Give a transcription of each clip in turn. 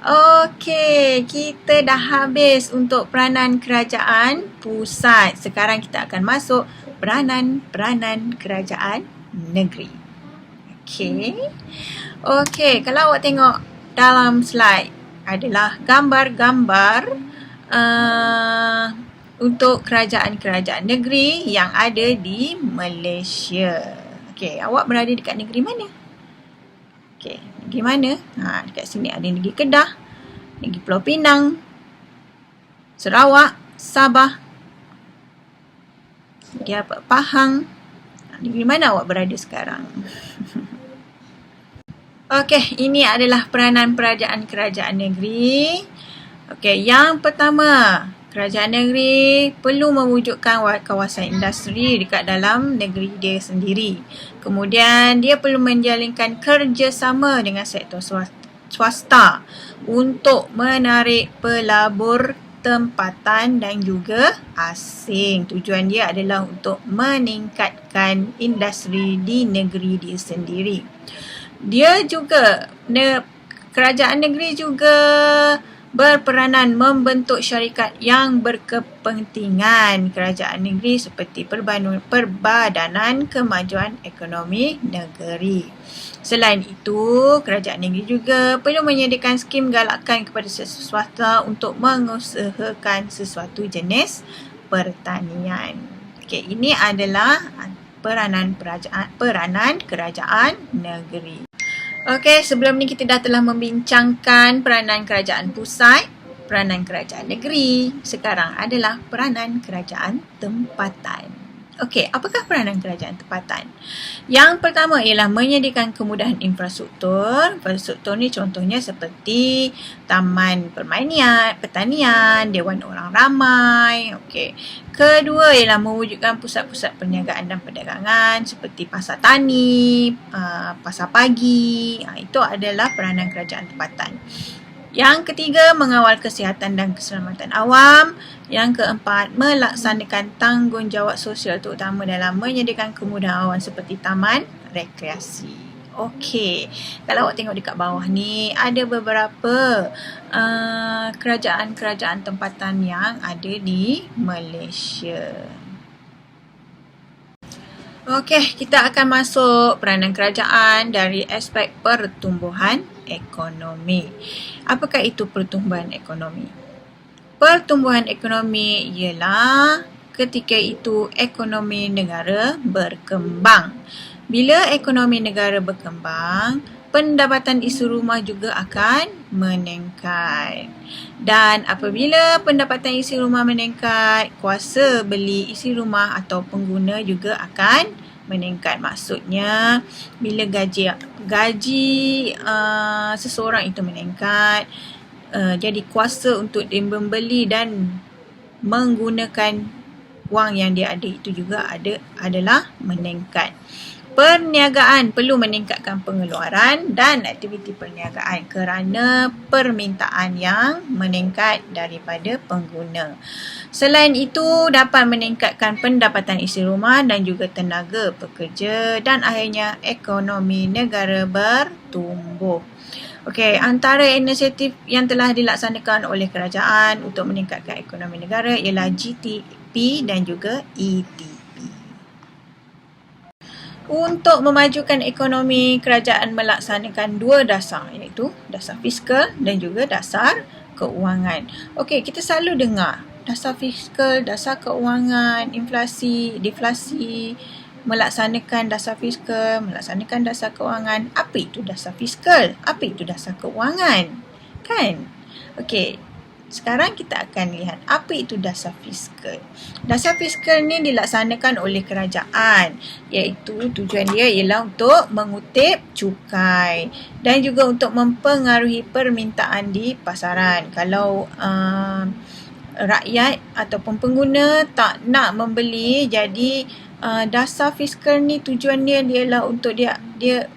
Okey, kita dah habis untuk peranan kerajaan pusat. Sekarang kita akan masuk peranan kerajaan negeri. Okey. Okey, kalau awak tengok dalam slide adalah gambar-gambar untuk kerajaan-kerajaan negeri yang ada di Malaysia. Okey, awak berada dekat negeri mana? Okey, negeri mana? Dekat sini ada negeri Kedah, negeri Pulau Pinang, Sarawak, Sabah, negeri apa? Pahang. Negeri mana awak berada sekarang? Okey, ini adalah peranan kerajaan negeri. Okey, yang pertama, kerajaan negeri perlu mewujudkan kawasan industri dekat dalam negeri dia sendiri. Kemudian, dia perlu menjalinkan kerjasama dengan sektor swasta untuk menarik pelabur tempatan dan juga asing. Tujuan dia adalah untuk meningkatkan industri di negeri dia sendiri. Dia juga, kerajaan negeri juga berperanan membentuk syarikat yang berkepentingan kerajaan negeri seperti Perbadanan Kemajuan Ekonomi Negeri. Selain itu, kerajaan negeri juga perlu menyediakan skim galakan kepada sektor swasta untuk mengusahakan sesuatu jenis pertanian. Okey, ini adalah peranan kerajaan negeri. Okey, sebelum ni kita dah telah membincangkan peranan kerajaan pusat, peranan kerajaan negeri. Sekarang adalah peranan kerajaan tempatan. Okey, apakah peranan kerajaan tempatan? Yang pertama ialah menyediakan kemudahan infrastruktur. Infrastruktur ni contohnya seperti taman pertanian, dewan orang ramai. Okey. Kedua ialah mewujudkan pusat-pusat perniagaan dan perdagangan seperti pasar tani, pasar pagi. Itu adalah peranan kerajaan tempatan. Yang ketiga, mengawal kesihatan dan keselamatan awam. Yang keempat, melaksanakan tanggungjawab sosial terutama dalam menyediakan kemudahan awam seperti taman rekreasi. Okey, kalau awak tengok dekat bawah ni, ada beberapa kerajaan-kerajaan tempatan yang ada di Malaysia. Okey, kita akan masuk peranan kerajaan dari aspek pertumbuhan ekonomi. Apakah itu pertumbuhan ekonomi? Pertumbuhan ekonomi ialah ketika itu ekonomi negara berkembang. Bila ekonomi negara berkembang, pendapatan isi rumah juga akan meningkat. Dan apabila pendapatan isi rumah meningkat, kuasa beli isi rumah atau pengguna juga akan meningkat. Maksudnya, bila gaji seseorang itu meningkat, jadi kuasa untuk dia membeli dan menggunakan wang yang dia ada itu juga adalah meningkat. Perniagaan perlu meningkatkan pengeluaran dan aktiviti perniagaan kerana permintaan yang meningkat daripada pengguna. Selain itu, dapat meningkatkan pendapatan isi rumah dan juga tenaga pekerja dan akhirnya ekonomi negara bertumbuh. Okey, antara inisiatif yang telah dilaksanakan oleh kerajaan untuk meningkatkan ekonomi negara ialah GTP dan juga ETP. Untuk memajukan ekonomi, kerajaan melaksanakan dua dasar, iaitu dasar fiskal dan juga dasar keuangan. Okey, kita selalu dengar dasar fiskal, dasar keuangan, inflasi, deflasi, melaksanakan dasar fiskal, melaksanakan dasar keuangan. Apa itu dasar fiskal? Apa itu dasar keuangan? Kan? Okey, sekarang kita akan lihat apa itu dasar fiskal. Dasar fiskal ni dilaksanakan oleh kerajaan, iaitu tujuan dia ialah untuk mengutip cukai dan juga untuk mempengaruhi permintaan di pasaran. Kalau rakyat ataupun pengguna tak nak membeli, jadi dasar fiskal ni tujuan dia ialah untuk dia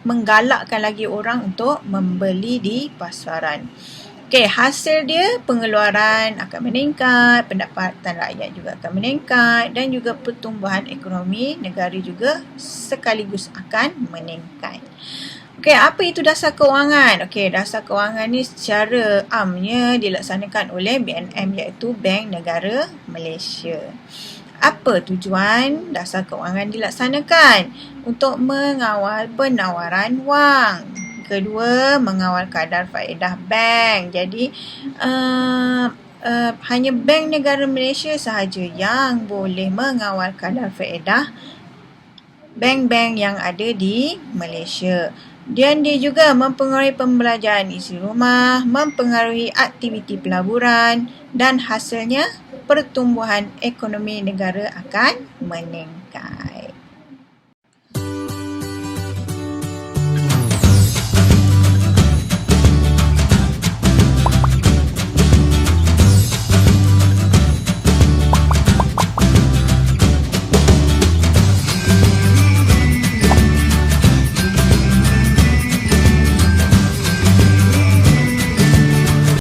menggalakkan lagi orang untuk membeli di pasaran. Okey, hasil dia pengeluaran akan meningkat, pendapatan rakyat juga akan meningkat dan juga pertumbuhan ekonomi negara juga sekaligus akan meningkat. Okey, apa itu dasar kewangan? Okey, dasar kewangan ni secara amnya dilaksanakan oleh BNM iaitu Bank Negara Malaysia. Apa tujuan dasar kewangan dilaksanakan? Untuk mengawal penawaran wang. Kedua, mengawal kadar faedah bank. Jadi, hanya Bank Negara Malaysia sahaja yang boleh mengawal kadar faedah bank-bank yang ada di Malaysia. Dan dia juga mempengaruhi pembelajaran isi rumah, mempengaruhi aktiviti pelaburan dan hasilnya pertumbuhan ekonomi negara akan meningkat.